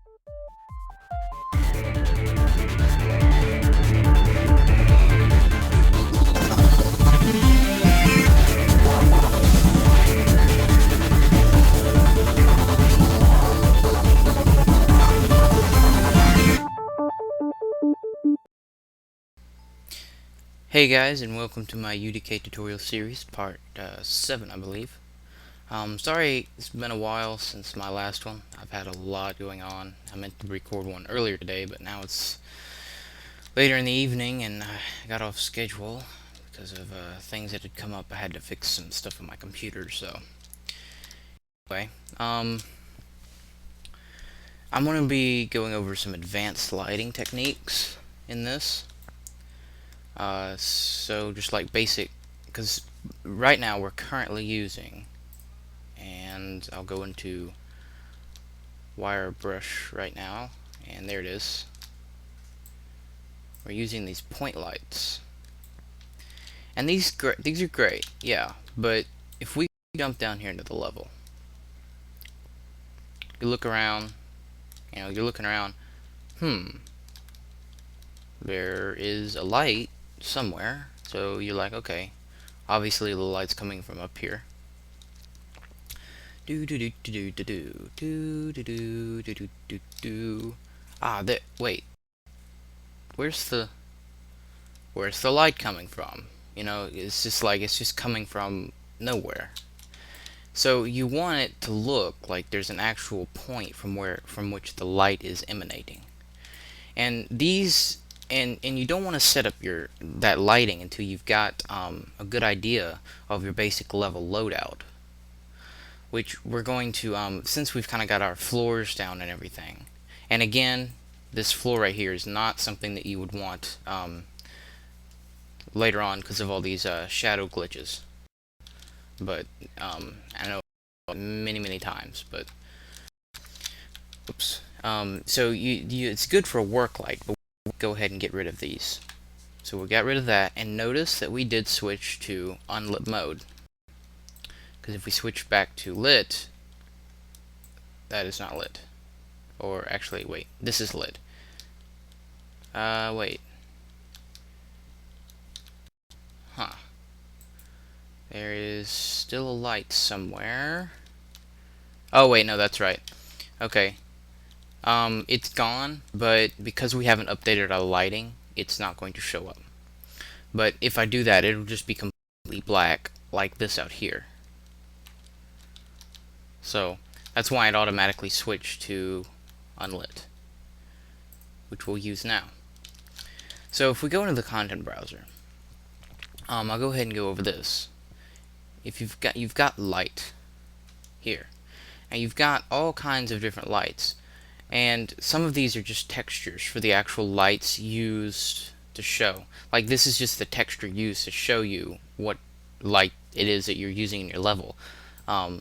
Hey guys, and welcome to my UDK tutorial series, part 7, I believe. Sorry, it's been a while since my last one. I've had a lot going on. I meant to record one earlier today, but now it's later in the evening, and I got off schedule because of things that had come up. I had to fix some stuff on my computer, so... Anyway, I'm going to be going over some advanced lighting techniques in this. So just like basic, because right now we're currently using, and I'll go into wire brush right now, and there it is. We're using these point lights, and these are great, yeah. But if we jump down here into the level, you look around, you're looking around. There is a light somewhere, so you're like, okay, obviously the light's coming from up here. Ah, there. Wait. Where's the light coming from? It's just coming from nowhere. So you want it to look like there's an actual point from which the light is emanating. And you don't want to set up that lighting until you've got a good idea of your basic level loadout, which we're going to, since we've kind of got our floors down and everything. And again, this floor right here is not something that you would want later on because of all these shadow glitches. But I know many times, but oops. So it's good for a work light, but we'll go ahead and get rid of these. So we got rid of that, and notice that we did switch to unlit mode. Because if we switch back to lit, that is not lit. Or actually, wait, this is lit. Wait. Huh. There is still a light somewhere. Oh wait, no, that's right. Okay. It's gone, but because we haven't updated our lighting, it's not going to show up. But if I do that, it'll just be completely black, like this out here. So, that's why it automatically switched to unlit, which we'll use now. So if we go into the content browser, I'll go ahead and go over this. If you've got light here, and you've got all kinds of different lights, and some of these are just textures for the actual lights used to show. Like this is just the texture used to show you what light it is that you're using in your level.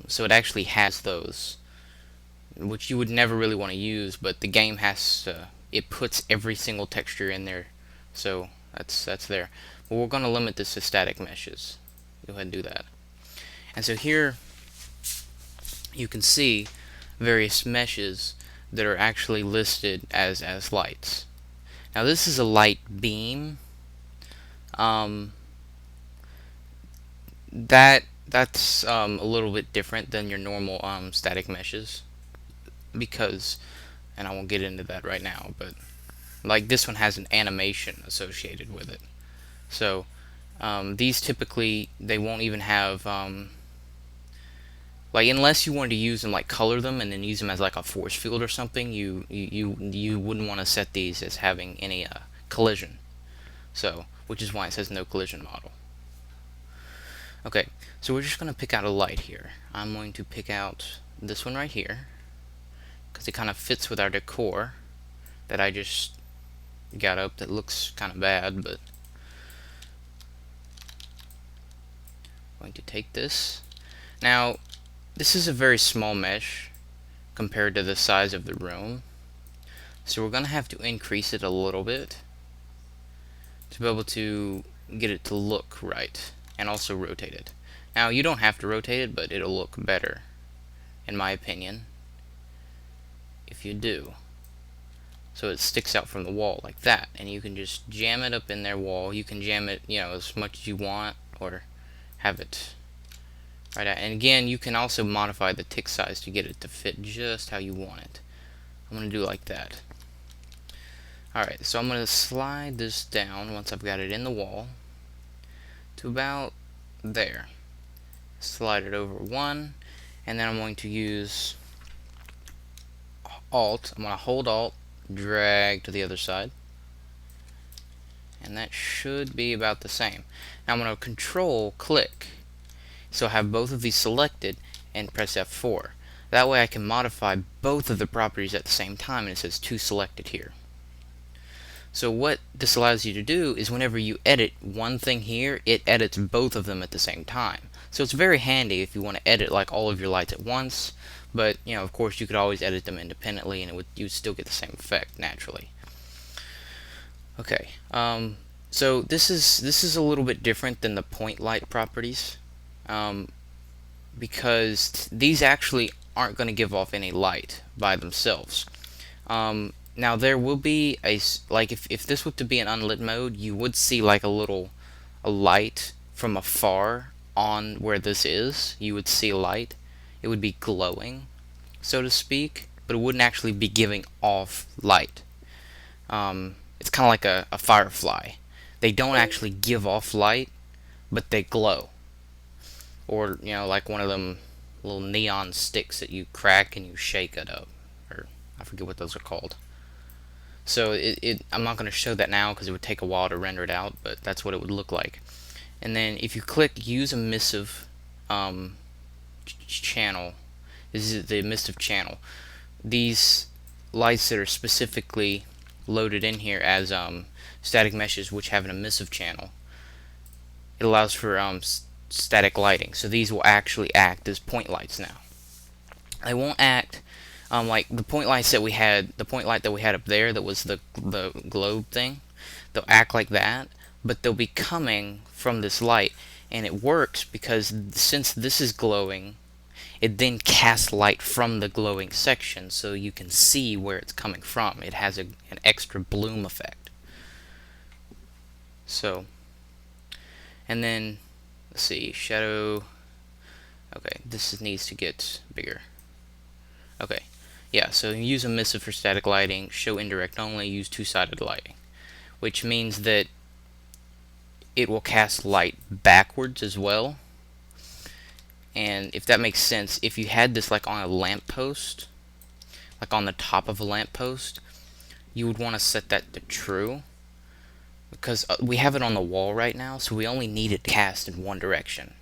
So it actually has those, which you would never really want to use, but the game it puts every single texture in there, so that's there. But we're going to limit this to static meshes. Go ahead and do that. And so here you can see various meshes that are actually listed as lights. Now this is a light beam. That's a little bit different than your normal static meshes, because, and I won't get into that right now, but like this one has an animation associated with it. So these typically, they won't even have like, unless you wanted to use them, like color them and then use them as like a force field or something, you wouldn't want to set these as having any collision. So, which is why it says no collision model. Okay, so we're just going to pick out a light here. I'm going to pick out this one right here, because it kind of fits with our decor that I just got up that looks kind of bad, but I'm going to take this. Now, this is a very small mesh compared to the size of the room, so we're going to have to increase it a little bit to be able to get it to look right, and also rotate it. Now you don't have to rotate it, but it'll look better, in my opinion, if you do. so it sticks out from the wall like that, and you can just jam it up in their wall. You can jam it, you know, as much as you want, or have it right out. And again, you can also modify the tick size to get it to fit just how you want it. I'm going to do it like that. Alright, so I'm going to slide this down once I've got it in the wall to about there. Slide it over one, and then I'm going to use Alt. I'm going to hold Alt, drag to the other side, and that should be about the same. Now I'm going to Control click, so I have both of these selected, and press F4. That way I can modify both of the properties at the same time, and it says 2 selected here. So what this allows you to do is whenever you edit one thing here, it edits both of them at the same time. So it's very handy if you want to edit like all of your lights at once, but you know, of course you could always edit them independently and you would still get the same effect naturally. Okay, so this is a little bit different than the point light properties, because these actually aren't going to give off any light by themselves. Now there will be like if this were to be an unlit mode, you would see like a light from afar on where this is. You would see a light. It would be glowing, so to speak, but it wouldn't actually be giving off light. It's kind of like a firefly. They don't actually give off light, but they glow. Or, you know, like one of them little neon sticks that you crack and you shake it up. Or I forget what those are called. So I'm not going to show that now because it would take a while to render it out, but that's what it would look like. And then if you click use emissive channel, this is the emissive channel. These lights that are specifically loaded in here as static meshes which have an emissive channel, it allows for static lighting. So these will actually act as point lights now. They won't act like the point lights that we had, the point light that we had up there that was the globe thing. They'll act like that, but they'll be coming from this light, and it works because since this is glowing, it then casts light from the glowing section so you can see where it's coming from. It has an extra bloom effect. So, and then let's see, shadow. Okay, this needs to get bigger. Okay, yeah, so you use emissive for static lighting, show indirect only, use two-sided lighting, which means that it will cast light backwards as well. And if that makes sense, if you had this like on a lamppost, like on the top of a lamppost, you would want to set that to true, because we have it on the wall right now, so we only need it cast in one direction,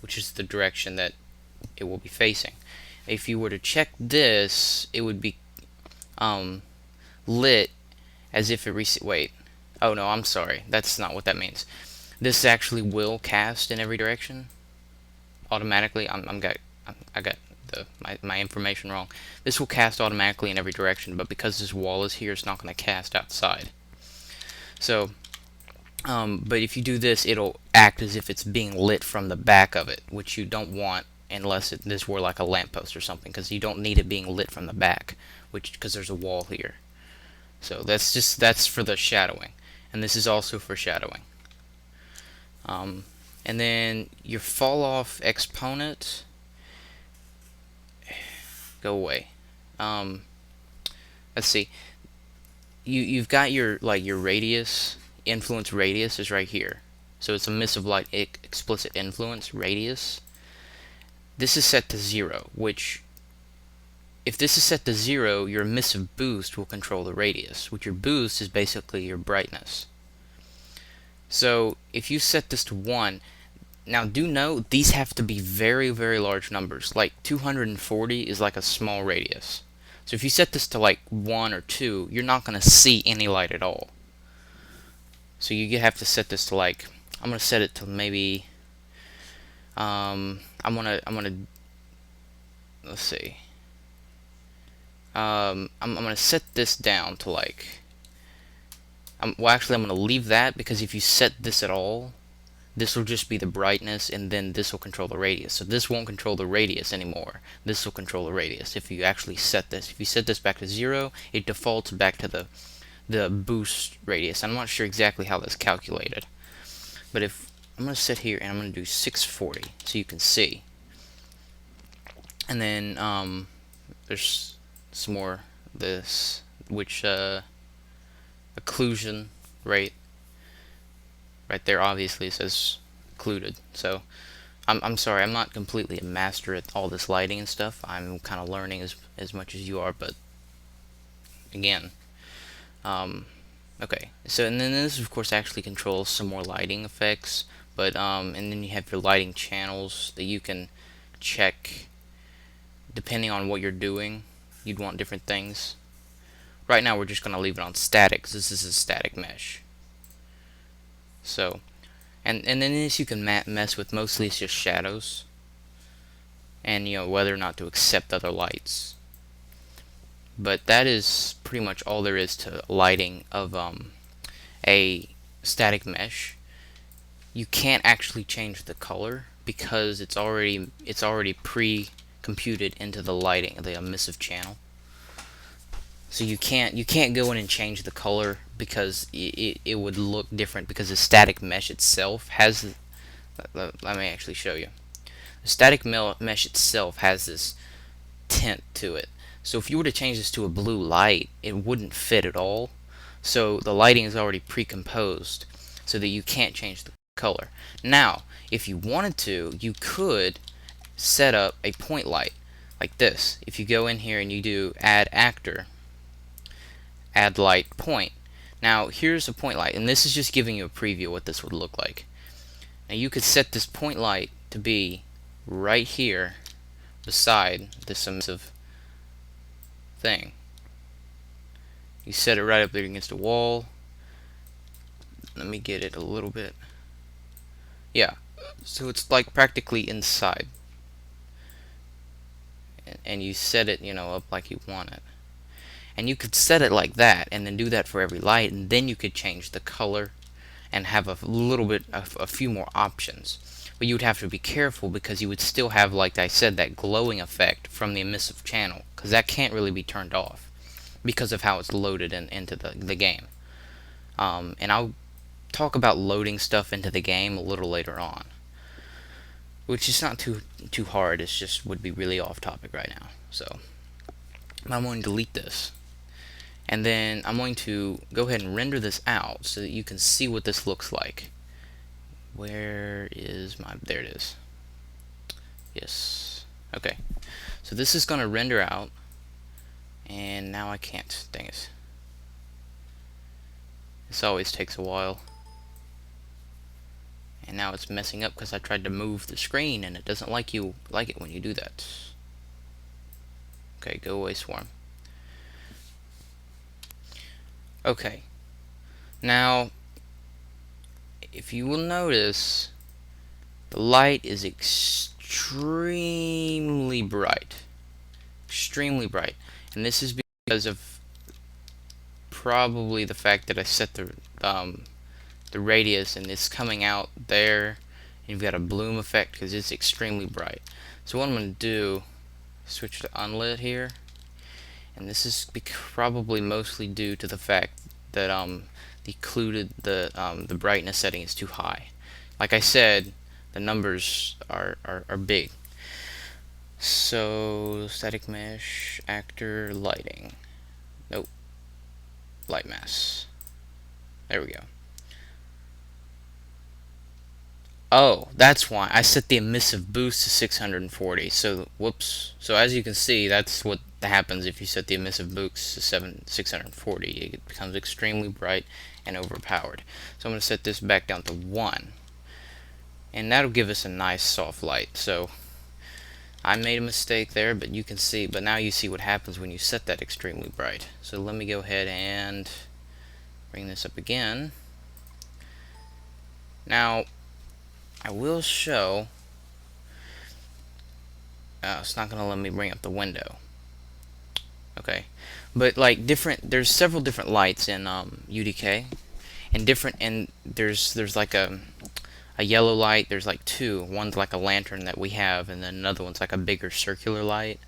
which is the direction that it will be facing. If you were to check this, it would be lit as if it wait. Oh no, I'm sorry. That's not what that means. This actually will cast in every direction automatically. I got my information wrong. This will cast automatically in every direction, but because this wall is here, it's not going to cast outside. So, but if you do this, it'll act as if it's being lit from the back of it, which you don't want unless this were like a lamppost or something, because you don't need it being lit from the back, because there's a wall here. So that's for the shadowing, and this is also for shadowing. And then your fall off exponent, go away. Let's see. You've got your radius, influence radius is right here. So it's emissive light explicit influence radius. This is set to 0, which if this is set to 0, your emissive boost will control the radius, which your boost is basically your brightness. So if you set this to 1, now do note these have to be very, very large numbers. Like 240 is like a small radius. So if you set this to like 1 or 2, you're not going to see any light at all. So you have to set this to like, I'm going to set it to maybe, I'm gonna let's see. I'm gonna set this down to like, well actually I'm gonna leave that, because if you set this at all, this will just be the brightness, and then this will control the radius. So this won't control the radius anymore. This will control the radius. If you actually set this, if you set this back to 0, it defaults back to the boost radius. I'm not sure exactly how that's calculated, but if I'm going to sit here and I'm going to do 640 so you can see, and then there's some more this, which occlusion rate right there obviously says occluded. So I'm sorry, I'm not completely a master at all this lighting and stuff. I'm kind of learning as much as you are, but again, okay. So and then this of course actually controls some more lighting effects, but and then you have your lighting channels that you can check depending on what you're doing. You'd want different things. Right now we're just going to leave it on static because this is a static mesh. So, and then this you can mess with. Mostly it's just shadows, and whether or not to accept other lights. But that is pretty much all there is to lighting of a static mesh. You can't actually change the color because it's already pre-computed into the lighting, the emissive channel. So you can't go in and change the color because it would look different, because the static mesh itself has, let me actually show you. The static mesh itself has this tint to it. So if you were to change this to a blue light, it wouldn't fit at all. So the lighting is already pre-composed so that you can't change the color. Now, if you wanted to, you could set up a point light like this. If you go in here and you do add actor, add light point. Now here's a point light, and this is just giving you a preview of what this would look like. Now you could set this point light to be right here beside this emissive thing. You set it right up there against the wall. Let me get it a little bit. Yeah, so it's like practically inside, and you set it up like you want it. And you could set it like that and then do that for every light, and then you could change the color and have a little bit of a few more options. But you would have to be careful because you would still have, like I said, that glowing effect from the emissive channel, because that can't really be turned off because of how it's loaded into the game. And I'll talk about loading stuff into the game a little later on, which is not too hard. It's just would be really off topic right now. So I'm going to delete this, and then I'm going to go ahead and render this out so that you can see what this looks like. Where is my, there it is. Yes, okay, so this is going to render out, and now I can't, dang it, this always takes a while, and now it's messing up because I tried to move the screen and it doesn't like it when you do that. Okay, go away, Swarm. Okay, now if you will notice, the light is extremely bright, and this is because of probably the fact that I set the radius, and it's coming out there, and you've got a bloom effect because it's extremely bright. So what I'm going to do, switch to unlit here, and this is probably mostly due to the fact that the brightness setting is too high. Like I said, the numbers are big. So static mesh, actor, lighting, nope, light mass, there we go. Oh, that's why I set the emissive boost to 640. So whoops. So as you can see, that's what happens if you set the emissive boost to 640. It becomes extremely bright and overpowered. So I'm going to set this back down to 1, and that'll give us a nice soft light. So I made a mistake there, but you can see. But now you see what happens when you set that extremely bright. So let me go ahead and bring this up again. Now I will show. It's not going to let me bring up the window. Okay, but like there's several different lights in UDK, and there's like a a yellow light. There's like two. One's like a lantern that we have, and then another one's like a bigger circular light.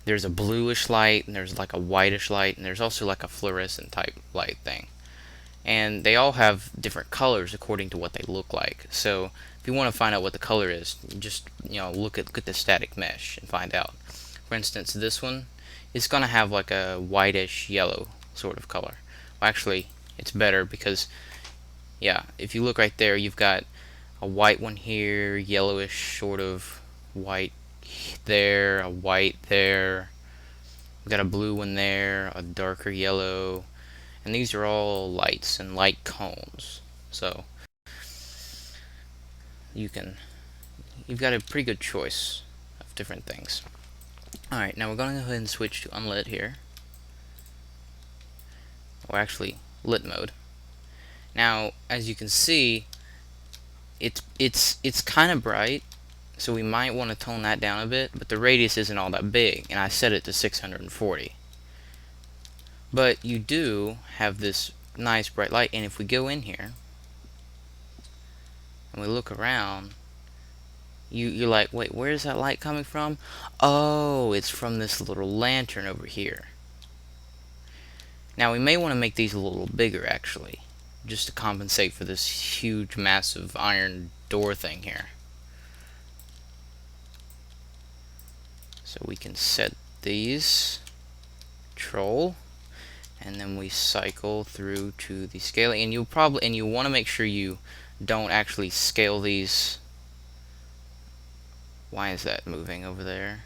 There's a bluish light, and there's like a whitish light, and there's also like a fluorescent type light thing. And they all have different colors according to what they look like. So if you want to find out what the color is, you just look at the static mesh and find out. For instance, this one is going to have like a whitish yellow sort of color. Well, actually, it's better because, yeah, if you look right there, you've got a white one here, yellowish sort of white there, a white there. We've got a blue one there, a darker yellow, and these are all lights and light cones. So you've got a pretty good choice of different things. Alright, now we're going to go ahead and switch to unlit here. Or actually, lit mode. Now, as you can see, it's kind of bright, so we might want to tone that down a bit, but the radius isn't all that big, and I set it to 640. But you do have this nice bright light, and if we go in here and we look around, you're like, wait, where's that light coming from? Oh, it's from this little lantern over here. Now we may want to make these a little bigger actually, just to compensate for this huge massive iron door thing here. So we can set these, control, and then we cycle through to the scaling, and you want to make sure you don't actually scale these. Why is that moving over there?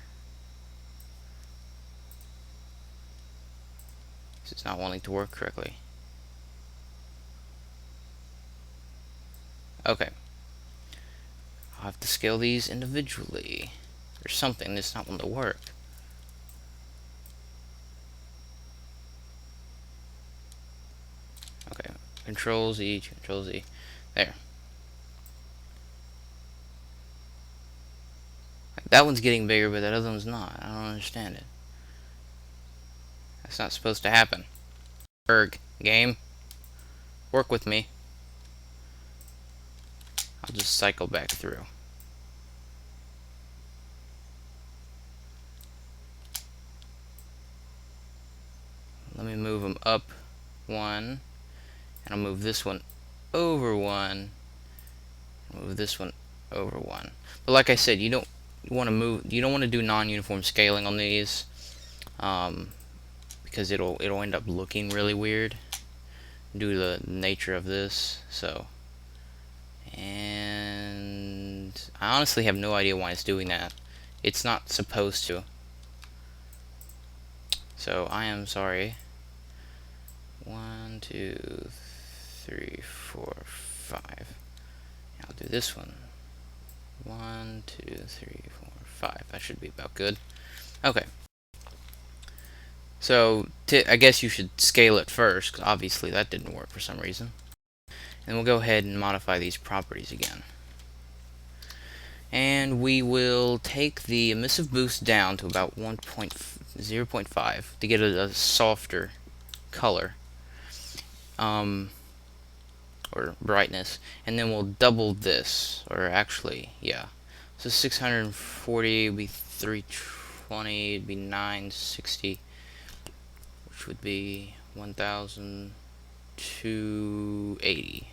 It's not wanting to work correctly. Okay. I'll have to scale these individually or something. It's not wanting to work. Okay. Control Z, Control Z. There. That one's getting bigger, but that other one's not. I don't understand it. That's not supposed to happen. Erg, game. Work with me. I'll just cycle back through. Let me move them up one, and I'll move this one over one, move this one over one. But like I said, you don't want to do non-uniform scaling on these, because it'll end up looking really weird due to the nature of this. So, and I honestly have no idea why it's doing that. It's not supposed to. So I am sorry. 1, 2, 3, 4, 5. I'll do this one. 1, 2, 3, 4, 5. That should be about good. Okay. So I guess you should scale it first, because obviously that didn't work for some reason. And we'll go ahead and modify these properties again. And we will take the emissive boost down to about 0.5 to get a softer color, or brightness, and then we'll double this, or actually, yeah. So 640 would be 320, it'd be 960, which would be 1,280.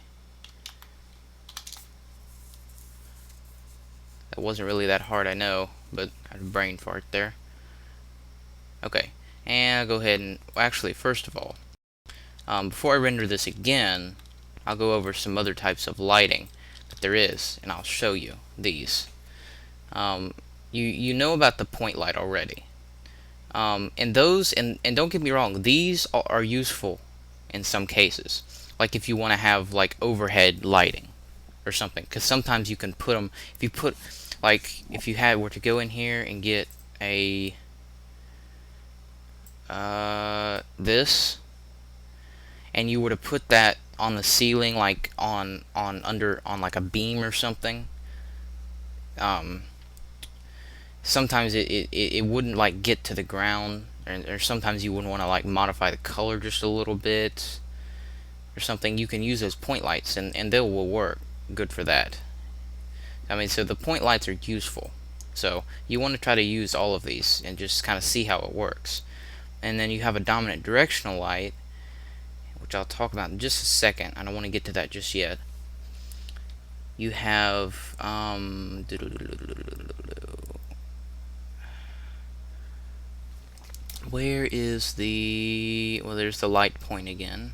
That wasn't really that hard, I know, but I had a brain fart there. Okay, and I'll go ahead and, actually, first of all, before I render this again, I'll go over some other types of lighting that there is, and I'll show you these. You know about the point light already, and those, and don't get me wrong, these are useful in some cases, like if you want to have like overhead lighting or something, because sometimes you can put them, if you put, like if you were to go in here and get a this, and you were to put that on the ceiling, like on like a beam or something, sometimes it wouldn't like get to the ground, or sometimes you wouldn't want to like modify the color just a little bit or something. You can use those point lights, and they will work good for that. I mean, so the point lights are useful. So you want to try to use all of these and just kind of see how it works. And then you have a dominant directional light, which I'll talk about in just a second. I don't want to get to that just yet. You have where is the, well, there's the light point again.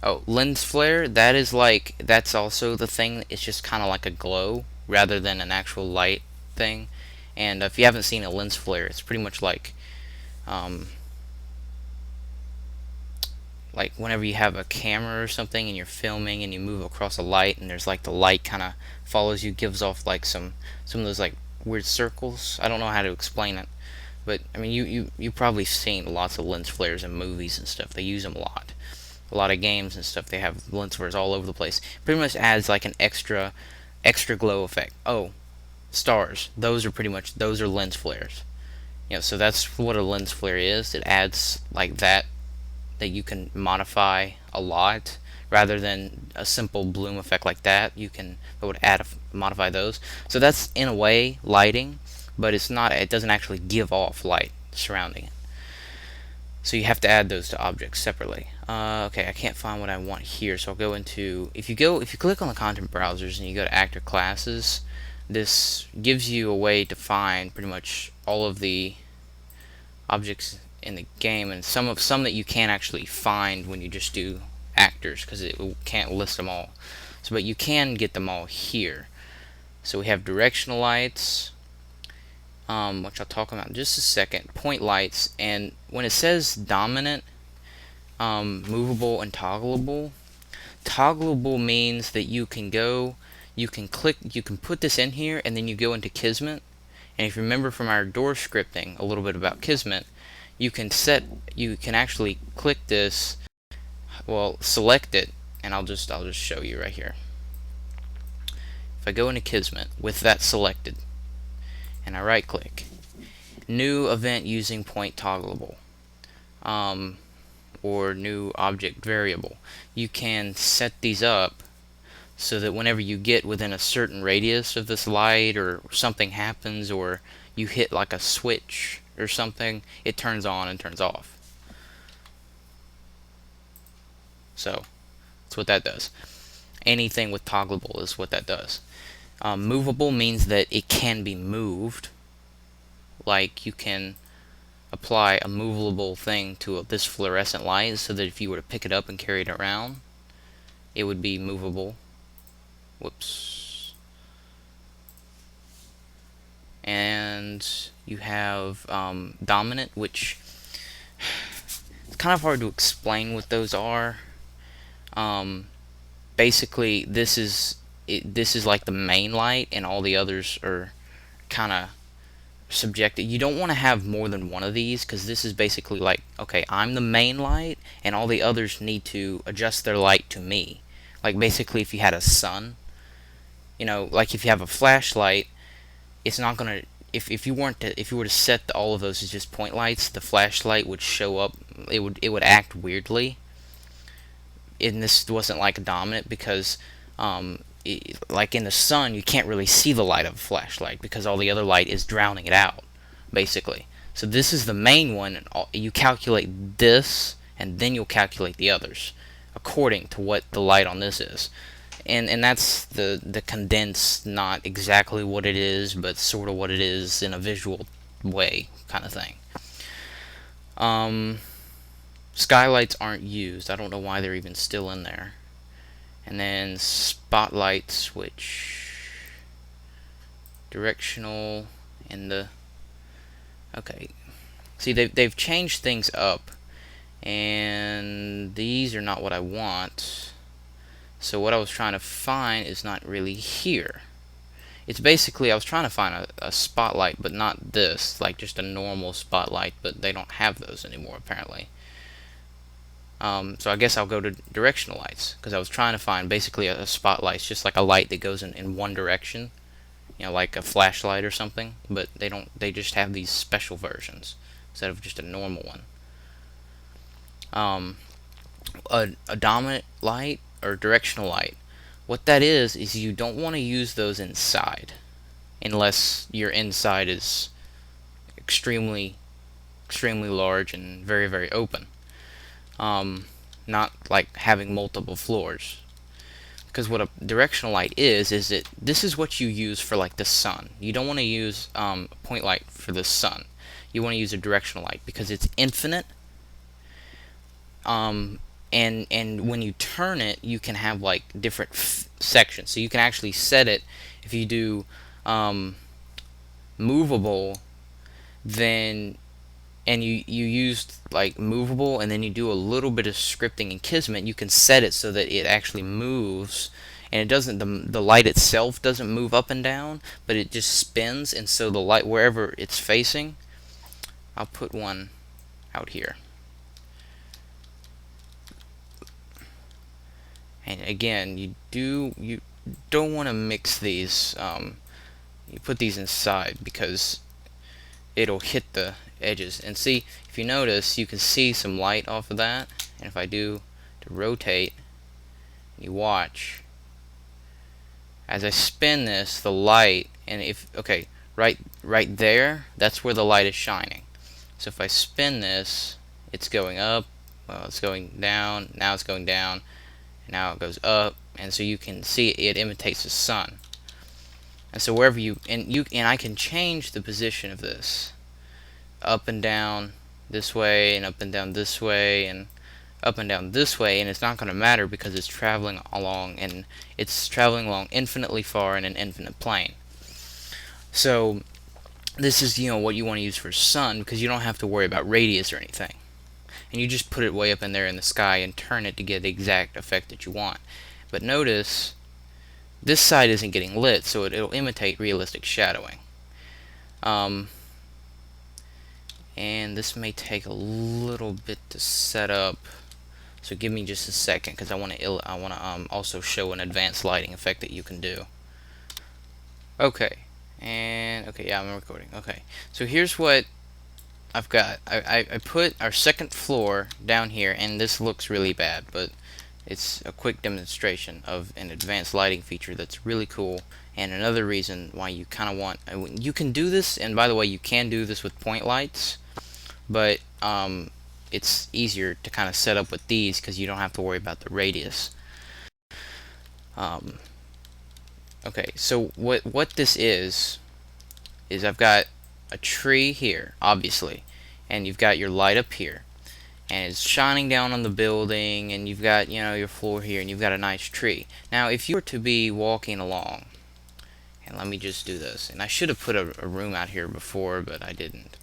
Oh, lens flare, that is like, that's also the thing. It's just kind of like a glow rather than an actual light thing. And if you haven't seen a lens flare, it's pretty much like whenever you have a camera or something and you're filming and you move across a light and there's like the light kind of follows you, gives off like some of those like weird circles. I don't know how to explain it, but I mean you probably seen lots of lens flares in movies and stuff. They use them a lot of games and stuff. They have lens flares all over the place. Pretty much adds like an extra glow effect. Oh, stars, those are pretty much, those are lens flares. So that's what a lens flare is. It adds like that you can modify a lot rather than a simple bloom effect like that. You can, it would modify those. So that's in a way lighting, but it's not, it doesn't actually give off light surrounding it. So you have to add those to objects separately. Okay, I can't find what I want here, so I'll go into, if you click on the content browsers and you go to actor classes, this gives you a way to find pretty much all of the objects in the game, and some that you can't actually find when you just do actors, because it can't list them all. So, but you can get them all here. So we have directional lights, which I'll talk about in just a second. Point lights, and when it says dominant, movable, and toggleable, toggleable means that you can click, you can put this in here, and then you go into Kismet. And if you remember from our door scripting a little bit about Kismet, you can actually click this, well, select it, and I'll just show you right here. If I go into Kismet with that selected and I right click, new event using point toggleable, or new object variable, you can set these up so that whenever you get within a certain radius of this light, or something happens, or you hit like a switch or something, it turns on and turns off. So that's what that does. Anything with toggleable is what that does. Movable means that it can be moved. Like you can apply a movable thing to this fluorescent light, so that if you were to pick it up and carry it around, it would be movable. Whoops. And you have dominant, which it's kind of hard to explain what those are. Basically, this is like the main light, and all the others are kind of subjective. You don't want to have more than one of these, because this is basically like, okay, I'm the main light, and all the others need to adjust their light to me. Like basically, if you had a sun, like if you have a flashlight, it's not gonna. If you were to set all of those as just point lights, the flashlight would show up. It would act weirdly. And this wasn't like a dominant, because like in the sun, you can't really see the light of a flashlight because all the other light is drowning it out, basically. So this is the main one, and you calculate this, and then you'll calculate the others according to what the light on this is. And that's the condensed, not exactly what it is, but sort of what it is in a visual way, kind of thing. Skylights aren't used. I don't know why they're even still in there. And then spotlights, which directional, and the, okay. See, they've changed things up, and these are not what I want. So what I was trying to find is not really here. It's basically, I was trying to find a spotlight, but not this, like just a normal spotlight, but they don't have those anymore, apparently. So I guess I'll go to directional lights, because I was trying to find basically a spotlight. It's just like a light that goes in one direction, like a flashlight or something, but they just have these special versions instead of just a normal one. A dominant light, or directional light, what that is you don't want to use those inside unless your inside is extremely large and very open. Not like having multiple floors. Because what a directional light is it this is what you use for like the sun. You don't want to use a point light for the sun. You want to use a directional light because it's infinite. And when you turn it, you can have like different sections. So you can actually set it. If you do movable, then and you used like movable, and then you do a little bit of scripting and Kismet, you can set it so that it actually moves, and it doesn't, the light itself doesn't move up and down, but it just spins, and so the light wherever it's facing, I'll put one out here. And again, you don't want to mix these. You put these inside because it'll hit the edges. And see, if you notice, you can see some light off of that. And if I do to rotate, you watch as I spin this, the light, and if okay, right there, that's where the light is shining. So if I spin this, it's going up. Well, it's going down. Now it's going down. Now it goes up, and so you can see it imitates the sun. And so wherever and I can change the position of this up and down this way, and up and down this way, and up and down this way, and it's not going to matter because it's traveling along, and it's traveling along infinitely far in an infinite plane. So this is what you want to use for sun, because you don't have to worry about radius or anything. And you just put it way up in there in the sky and turn it to get the exact effect that you want. But notice this side isn't getting lit, so it'll imitate realistic shadowing. And this may take a little bit to set up, so give me just a second, because I want to also show an advanced lighting effect that you can do. Okay, and okay, yeah, I'm recording. Okay, so here's what I've got. I put our second floor down here, and this looks really bad, but it's a quick demonstration of an advanced lighting feature that's really cool, and another reason why you kind of want, you can do this, and by the way, you can do this with point lights, but it's easier to kind of set up with these because you don't have to worry about the radius. Okay, so what this is I've got a tree here, obviously, and you've got your light up here, and it's shining down on the building, and you've got your floor here, and you've got a nice tree. Now if you were to be walking along, and let me just do this, and I should have put a room out here before, but I didn't,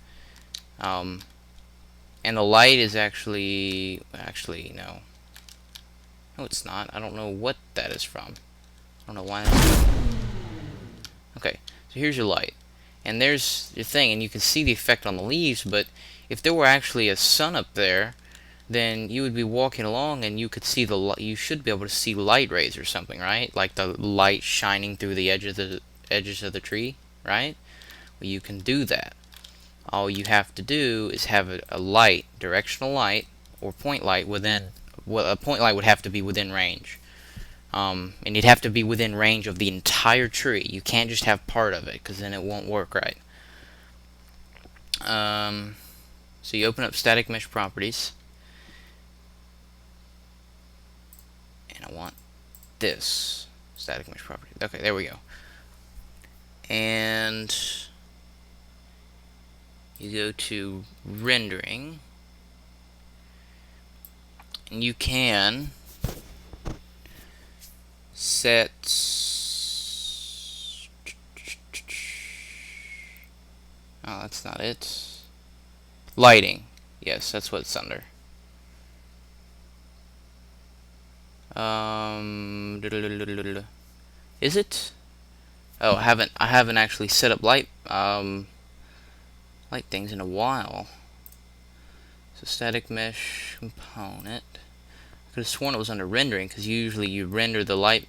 and the light is actually no, it's not. I don't know what that is from. I don't know why that's okay, so here's your light. And there's your thing, and you can see the effect on the leaves, but if there were actually a sun up there, then you would be walking along and you could see you should be able to see light rays or something, right? Like the light shining through the edges of the tree, right? Well, you can do that. All you have to do is have a light, directional light, or point light within, well, a point light would have to be within range. And you'd have to be within range of the entire tree. You can't just have part of it, because then it won't work right. So you open up static mesh properties, and I want this static mesh property. Okay, there we go. And you go to rendering, and you can set that's not it. Lighting. Yes, that's what it's under. Is it? Oh, I haven't actually set up light things in a while. So static mesh component. I could have sworn it was under rendering, because usually you render the light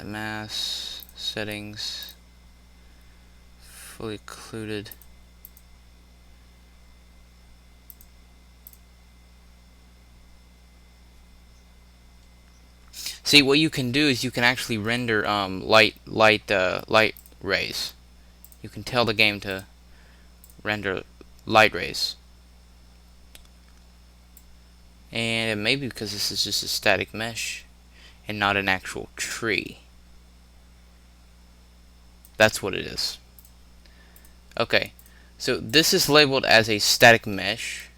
mass settings fully occluded. See, what you can do is you can actually render light rays. You can tell the game to render light rays. And it may be because this is just a static mesh and not an actual tree. That's what it is. Okay, so this is labeled as a static mesh,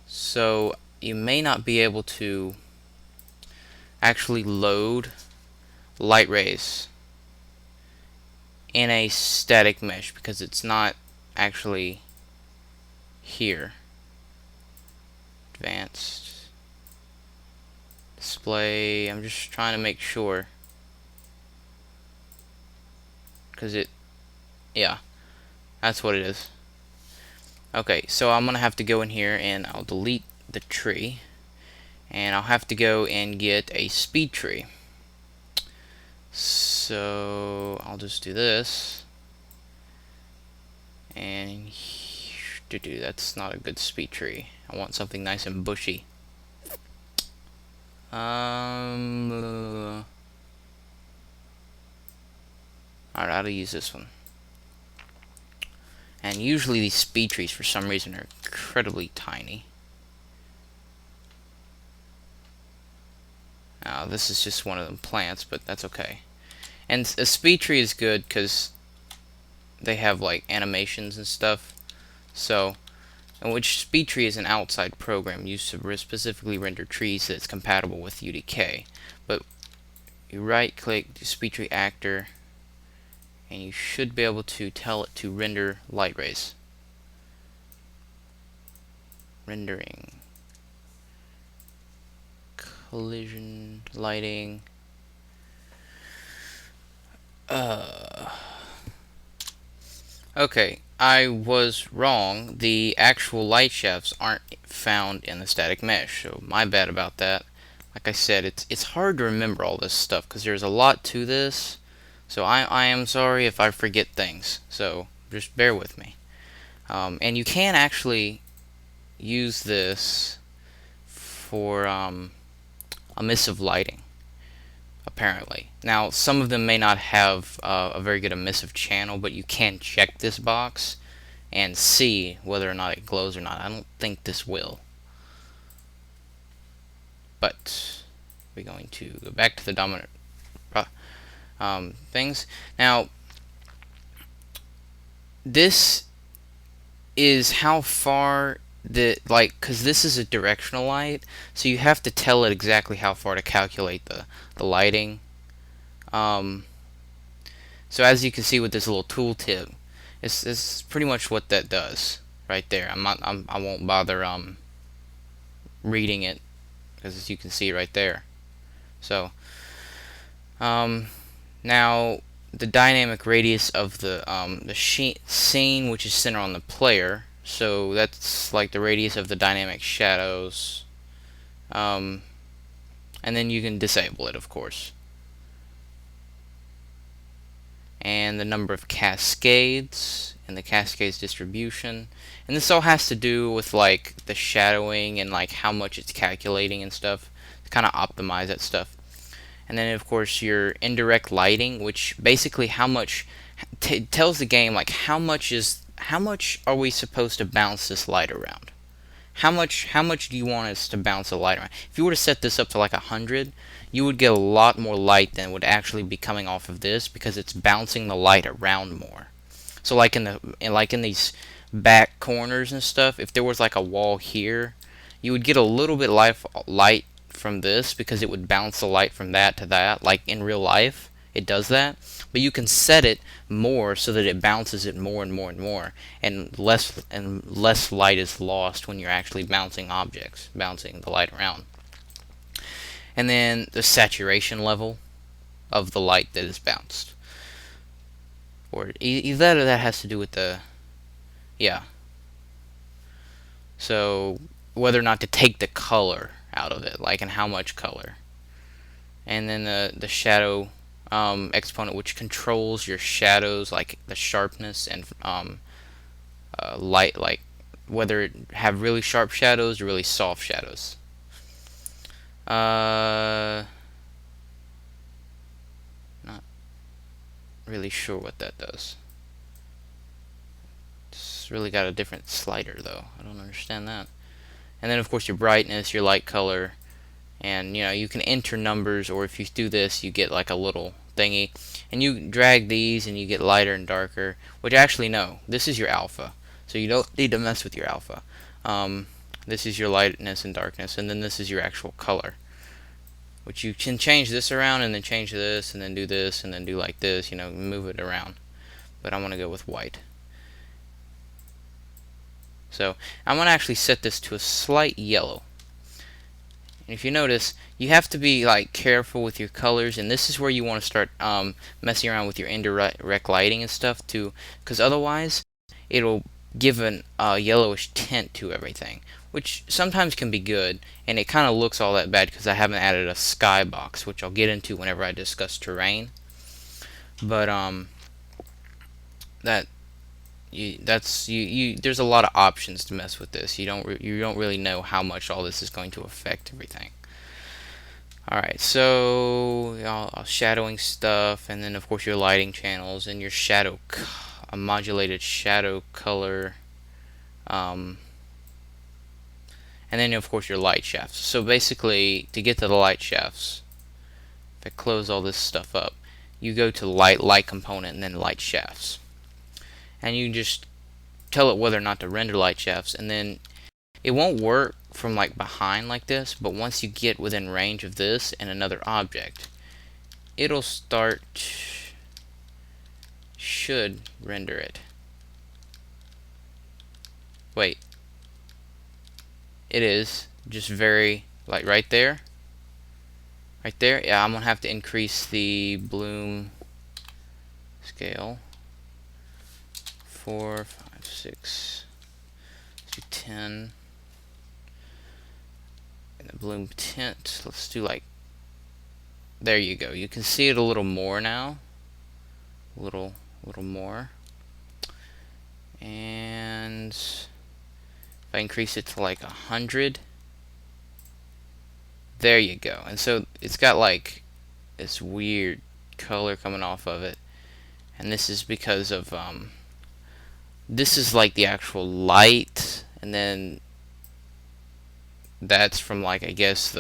so you may not be able to actually load light rays in a static mesh because it's not actually here. Advanced display. I'm just trying to make sure because yeah, that's what it is. Okay, so I'm gonna have to go in here and I'll delete the tree, and I'll have to go and get a speed tree. So I'll just do this, and that's not a good speed tree. I want something nice and bushy. Alright, I'll use this one. And usually these speed trees, for some reason, are incredibly tiny. Now, this is just one of them plants, but that's okay. And a speed tree is good because they have like animations and stuff. So, which speed tree is an outside program used to specifically render trees that's compatible with UDK. But you right click the speed tree actor, and you should be able to tell it to render light rays. Rendering. Collision, lighting. Okay, I was wrong. The actual light shafts aren't found in the static mesh, so my bad about that. Like I said, it's hard to remember all this stuff because there's a lot to this. So I am sorry if I forget things. So just bear with me. And you can actually use this for emissive lighting, apparently. Now, some of them may not have a very good emissive channel, but you can check this box and see whether or not it glows or not. I don't think this will. But we're going to go back to the dominant things. Now, this is how far because this is a directional light, so you have to tell it exactly how far to calculate the lighting. So as you can see with this little tooltip, it's pretty much what that does right there. I won't bother reading it because as you can see right there. So now the dynamic radius of the scene, which is centered on the player. So that's like the radius of the dynamic shadows. And then you can disable it, of course. And the number of cascades and the cascades distribution. And this all has to do with like the shadowing and like how much it's calculating and stuff to kind of optimize that stuff. And then of course your indirect lighting, which basically how much tells the game like how much are we supposed to bounce this light around? How much do you want us to bounce the light around? If you were to set this up to like 100, you would get a lot more light than would actually be coming off of this because it's bouncing the light around more. So like in these back corners and stuff, if there was like a wall here, you would get a little bit light from this because it would bounce the light from that to that. Like in real life, it does that. But you can set it more so that it bounces it more and more and more, and less light is lost when you're actually bouncing the light around. And then the saturation level of the light that is bounced, or either that has to do with the so whether or not to take the color out of it, like and how much color. And then the shadow exponent, which controls your shadows, like the sharpness and light, like whether it have really sharp shadows or really soft shadows. really sure what that does. It's really got a different slider though. I don't understand that. And then of course your brightness, your light color, and you can enter numbers, or if you do this you get like a little thingy, and you drag these and you get lighter and darker, which actually no, this is your alpha, so you don't need to mess with your alpha. This is your lightness and darkness, and then this is your actual color, which you can change this around and then change this and then do this and then do like this, move it around, but I want to go with white. So I'm going to actually set this to a slight yellow. And if you notice, you have to be like careful with your colors, and this is where you want to start messing around with your indirect lighting and stuff too, because otherwise it'll give an yellowish tint to everything, which sometimes can be good, and it kind of looks all that bad because I haven't added a skybox, which I'll get into whenever I discuss terrain. But there's a lot of options to mess with this. You don't really know how much all this is going to affect everything. Alright, so shadowing stuff, and then of course your lighting channels and your shadow, a modulated shadow color, and then of course your light shafts. So basically, to get to the light shafts, if I close all this stuff up, you go to light component and then light shafts, and you just tell it whether or not to render light shafts, and then it won't work from like behind like this, but once you get within range of this and another object, it'll should render it. Wait, it is just very like right there, yeah. I'm gonna have to increase the bloom scale 4, 5, 6 to 10. And the bloom tint, let's do like, there you go. You can see it a little more now, a little more. And if I increase it to like 100, there you go. And so it's got like this weird color coming off of it, and this is because of this is like the actual light, and then that's from like, I guess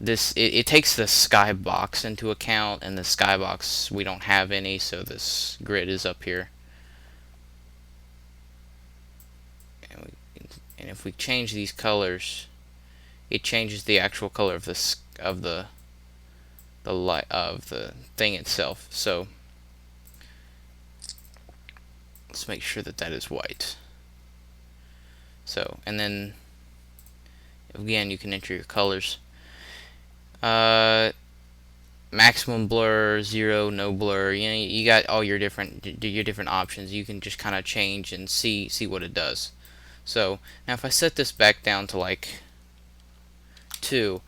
it takes the skybox into account, and the skybox we don't have any, so this grid is up here. And if we change these colors, it changes the actual color of the light of the thing itself. So let's make sure that that is white. So, and then again, you can enter your colors. Maximum blur, 0, no blur. You got all your different options. You can just kind of change and see what it does. So now if I set this back down to like 2,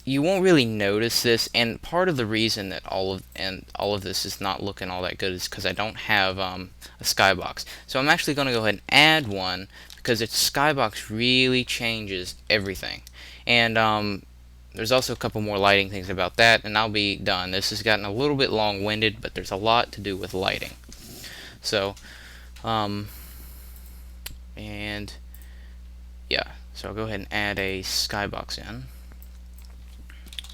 you won't really notice this, and part of the reason that all of this is not looking all that good is because I don't have a skybox. So I'm actually going to go ahead and add one, because its skybox really changes everything. And there's also a couple more lighting things about that, and I'll be done. This has gotten a little bit long-winded, but there's a lot to do with lighting. So and yeah, so I'll go ahead and add a skybox in.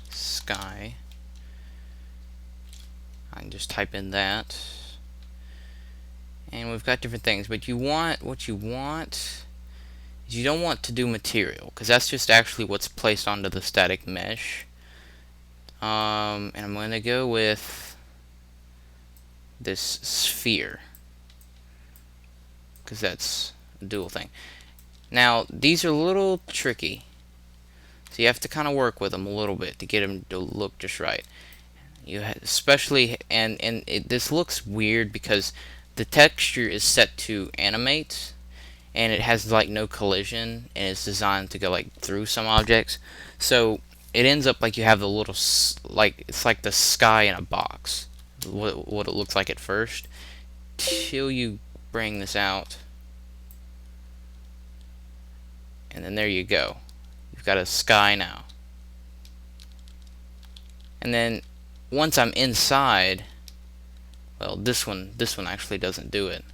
Sky. I can just type in that, and we've got different things. But what you want is, you don't want to do material, because that's just actually what's placed onto the static mesh. And I'm going to go with this sphere, because that's a dual thing. Now these are a little tricky, so you have to kind of work with them a little bit to get them to look just right. Especially, this looks weird because the texture is set to animate, and it has like no collision, and it's designed to go like through some objects. So it ends up like you have the little it's like the sky in a box. What it looks like at first, till you bring this out, and then there you go. You've got a sky now. And then once I'm inside, Well, this one actually doesn't do it.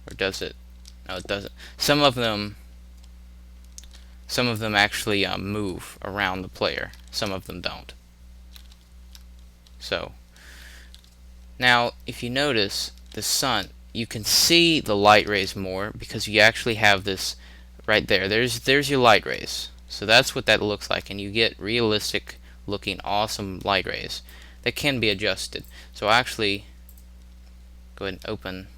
Or does it? No, it doesn't. Some of them actually move around the player. Some of them don't. So now, if you notice the sun, you can see the light rays more because you actually have this right there. There's your light rays. So that's what that looks like, and you get realistic looking awesome light rays that can be adjusted. So I'll actually go ahead and open.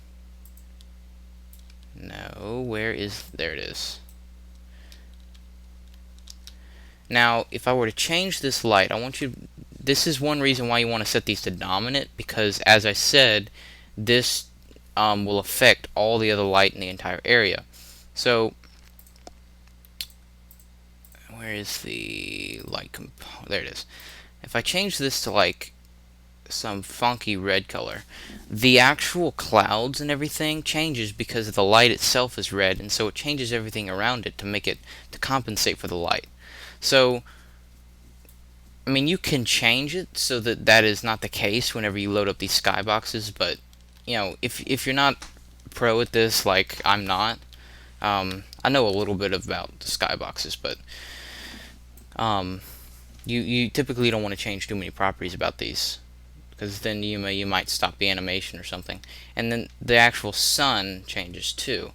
No, where is, there it is. Now if I were to change this light, I want you, this is one reason why you want to set these to dominant, because as I said, this will affect all the other light in the entire area. So where is the light component? There it is. If I change this to like some funky red color, the actual clouds and everything changes because the light itself is red, and so it changes everything around it to make it to compensate for the light. So I mean, you can change it so that that is not the case whenever you load up these skyboxes, but you know, if you're not pro at this, like I'm not, I know a little bit about the skyboxes, but you typically don't want to change too many properties about these, because then you might stop the animation or something. And then the actual sun changes too,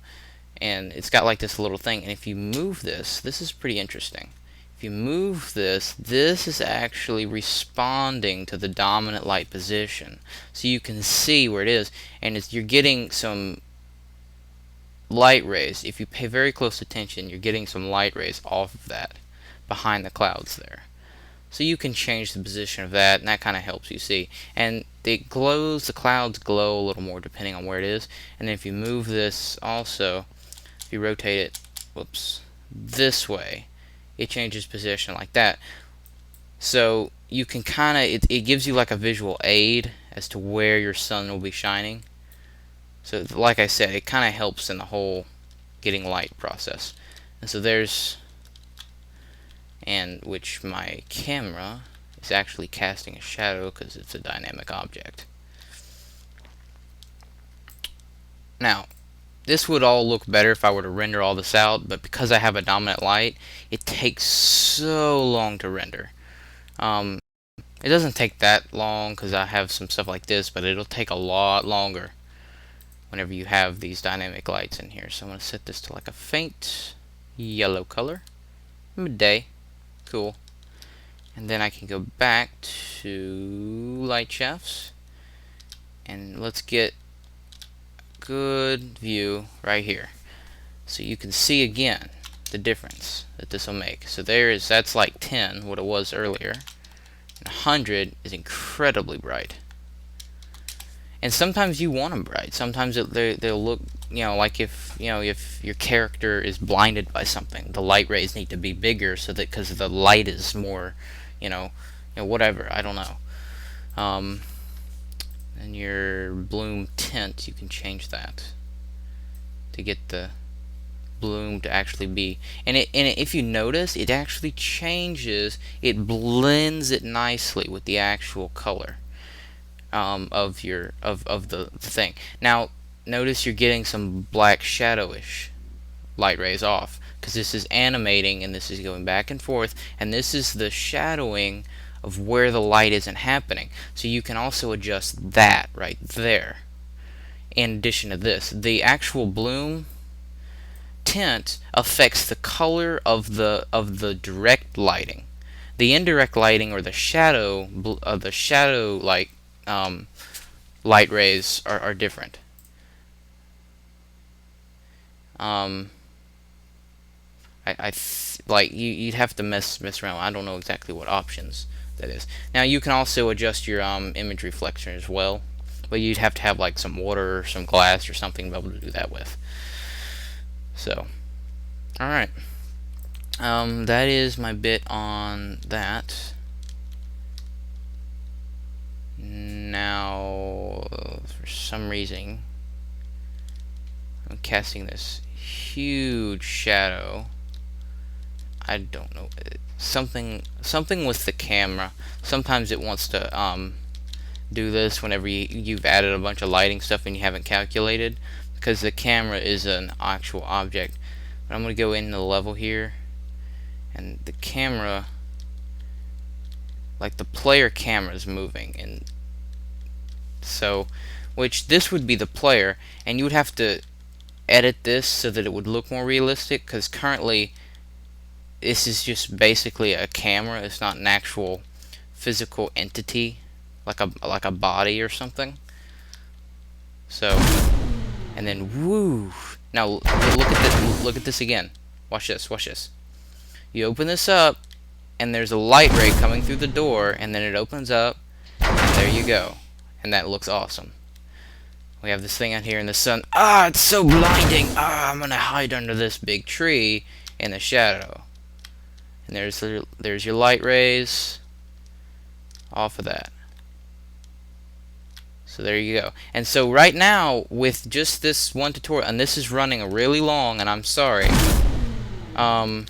and it's got like this little thing. And if you move this, this is pretty interesting. If you move this, this is actually responding to the dominant light position, so you can see where it is, and you're getting some light rays. If you pay very close attention, you're getting some light rays off of that behind the clouds there. So you can change the position of that, and that kind of helps you see. And it glows, the clouds glow a little more depending on where it is. And then if you move this also, if you rotate it, whoops, this way, it changes position like that. So you can kind of, it gives you like a visual aid as to where your sun will be shining. So like I said, it kind of helps in the whole getting light process. And so there's, and which my camera is actually casting a shadow because it's a dynamic object. Now, this would all look better if I were to render all this out, but because I have a dominant light, it takes so long to render. It doesn't take that long because I have some stuff like this, but it'll take a lot longer whenever you have these dynamic lights in here. So I'm going to set this to like a faint yellow color. Midday. Cool. And then I can go back to light shafts, and let's get good view right here, so you can see again the difference that this will make. So that's like 10, what it was earlier, and 100 is incredibly bright. And sometimes you want them bright. Sometimes they'll look, you know, like if your character is blinded by something, the light rays need to be bigger so that, because the light is more, whatever, I don't know. And your bloom tint, you can change that to get the bloom to actually be, and if you notice, it actually changes, it blends it nicely with the actual color of the thing. Now notice you're getting some black shadowish light rays off because this is animating and this is going back and forth, and this is the shadowing of where the light isn't happening. So you can also adjust that right there. In addition to this, the actual bloom tint affects the color of the direct lighting. The indirect lighting, or the shadow light light rays are different. Like you'd have to mess around. I don't know exactly what options that is. Now you can also adjust your image reflection as well, but you'd have to have like some water or some glass or something to be able to do that with. So, all right, that is my bit on that. Now, for some reason, I'm casting this huge shadow. I don't know. something with the camera. Sometimes it wants to do this whenever you've added a bunch of lighting stuff and you haven't calculated, because the camera is an actual object. But I'm going to go into the level here, and the camera, like the player camera, is moving, and so, which this would be the player, and you would have to edit this so that it would look more realistic, because currently this is just basically a camera. It's not an actual physical entity like a body or something. So, and then woo. Now look at this. Look at this again. Watch this. Watch this. You open this up, and there's a light ray coming through the door, and then it opens up, and there you go. And that looks awesome. We have this thing out here in the sun. Ah, it's so blinding. Ah, I'm gonna hide under this big tree in the shadow. And there's your light rays off of that. So there you go. And so right now, with just this one tutorial, and this is running really long, and I'm sorry, but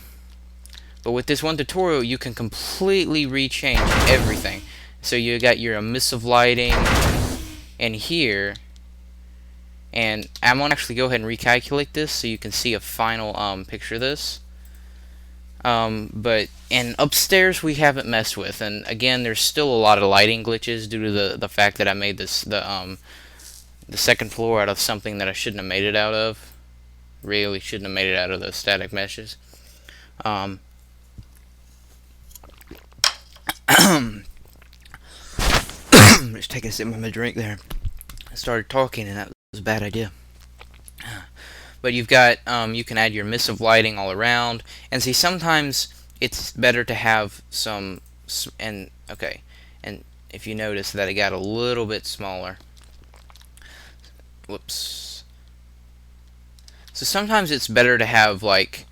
with this one tutorial, you can completely rechange everything. So you got your emissive lighting in here, and I'm gonna actually go ahead and recalculate this so you can see a final picture of this. And upstairs we haven't messed with, and again, there's still a lot of lighting glitches due to the fact that I made this the second floor out of something that I shouldn't have made it out of. Really shouldn't have made it out of those static meshes. Just take a sip of my drink there. I started talking, and that was a bad idea. But you've got, you can add your emissive lighting all around, and see, sometimes it's better to have some, and if you notice that it got a little bit smaller. Whoops. So sometimes it's better to have like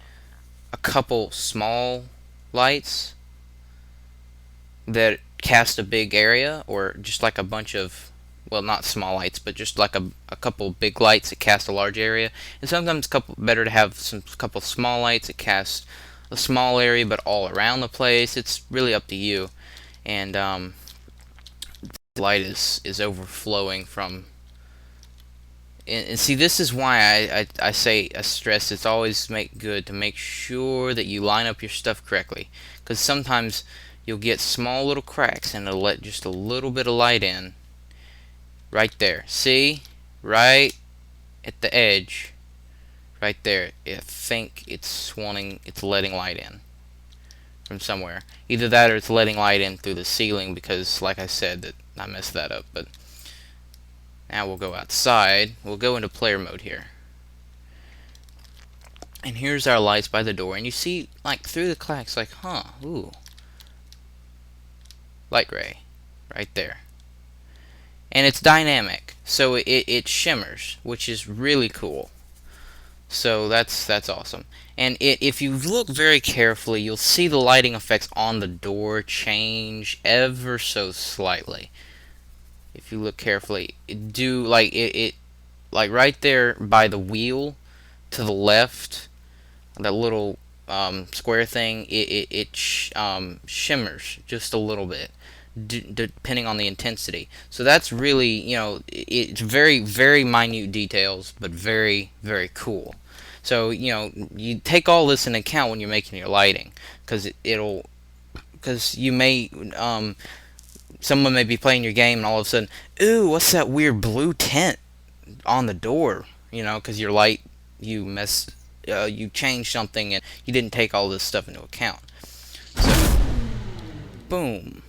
a couple small lights that cast a big area, or just like a bunch of, well, not small lights, but just like a couple big lights that cast a large area. And sometimes it's better to have couple small lights that cast a small area but all around the place. It's really up to you. And the light is overflowing from, and see, this is why I stress it's always good to make sure that you line up your stuff correctly, because sometimes you'll get small little cracks and it'll let just a little bit of light in. Right there. See? Right at the edge. Right there. I think it's letting light in from somewhere. Either that or it's letting light in through the ceiling, because like I said, that I messed that up. But now we'll go outside. We'll go into player mode here. And here's our lights by the door, and you see like through the cracks, like, huh, ooh. Light ray. Right there. And it's dynamic, so it shimmers, which is really cool. So that's awesome. And if you look very carefully, you'll see the lighting effects on the door change ever so slightly. If you look carefully, like right there by the wheel to the left, that little square thing, it shimmers just a little bit, depending on the intensity. So that's really, it's very, very minute details, but very, very cool. So, you take all this into account when you're making your lighting, because you may, someone may be playing your game and all of a sudden, ooh, what's that weird blue tint on the door? Because your light, you changed something and you didn't take all this stuff into account. So, boom.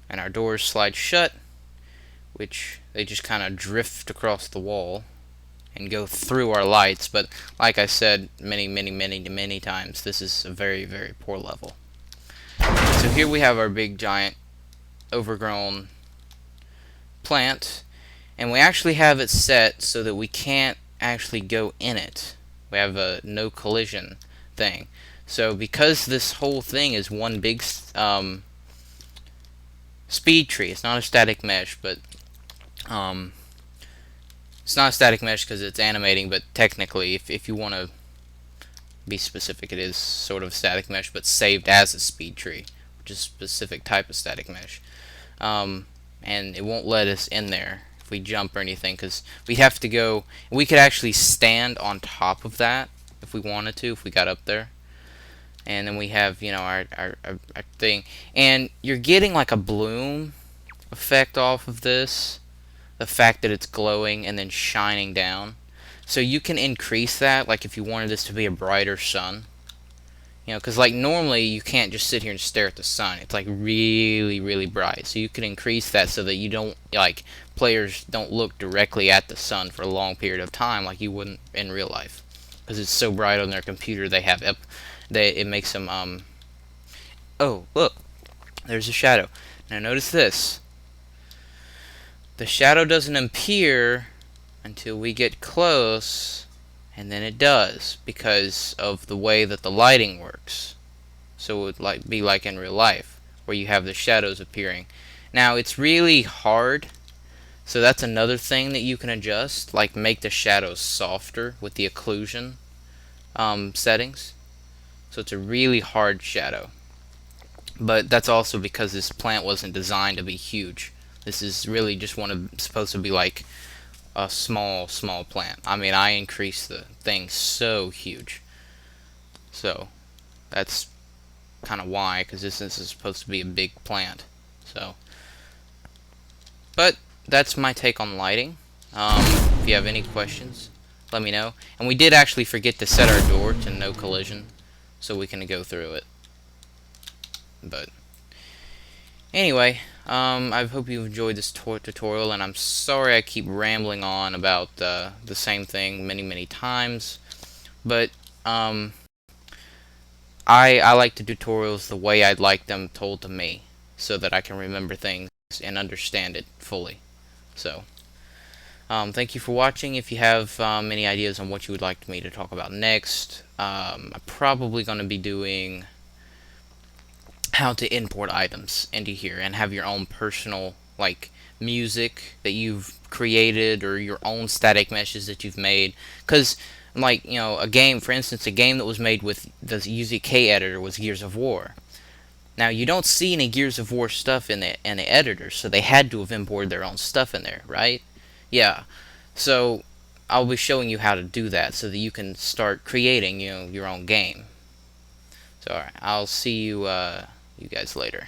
And our doors slide shut, which they just kind of drift across the wall and go through our lights. But like I said many times, this is a very, very poor level. So here we have our big giant overgrown plant, and we actually have it set so that we can't actually go in it. We have a no collision thing. So because this whole thing is one big speed tree, it's not a static mesh, but it's not a static mesh because it's animating, but technically if you want to Be specific, it is sort of static mesh, but saved as a speed tree, which is a specific type of static mesh. And it won't let us in there if we jump or anything, because we have to go. We could actually stand on top of that if we wanted to, if we got up there. And then we have, you know, our thing. And you're getting like a bloom effect off of this. The fact that it's glowing and then shining down. So you can increase that, like if you wanted this to be a brighter sun. You know, because like normally you can't just sit here and stare at the sun. It's like really, really bright. So you can increase that so that you don't, like, players don't look directly at the sun for a long period of time like you wouldn't in real life. Because it's so bright on their computer, they have, it makes them, oh, look, there's a shadow. Now notice this. The shadow doesn't appear until we get close, and then it does because of the way that the lighting works. So it would be like in real life where you have the shadows appearing. Now it's really hard, so that's another thing that you can adjust, like make the shadows softer with the occlusion settings. So it's a really hard shadow, but that's also because this plant wasn't designed to be huge. This is really just supposed to be like a small plant. I mean, I increased the thing so huge. So that's kind of why, because this is supposed to be a big plant. So, but that's my take on lighting. If you have any questions, let me know. And we did actually forget to set our door to no collision, so we can go through it. But anyway, I hope you enjoyed this tutorial, and I'm sorry I keep rambling on about the same thing many times, but I like the tutorials the way I'd like them told to me, so that I can remember things and understand it fully. So, thank you for watching. If you have any ideas on what you would like me to talk about next, I'm probably going to be doing how to import items into here and have your own personal, like, music that you've created or your own static meshes that you've made. Because, like, you know, a game, for instance, a game that was made with the UDK editor was Gears of War. Now, you don't see any Gears of War stuff in the editor, so they had to have imported their own stuff in there, right? Yeah. So, I'll be showing you how to do that so that you can start creating, you know, your own game. So, alright, I'll see you, you guys later.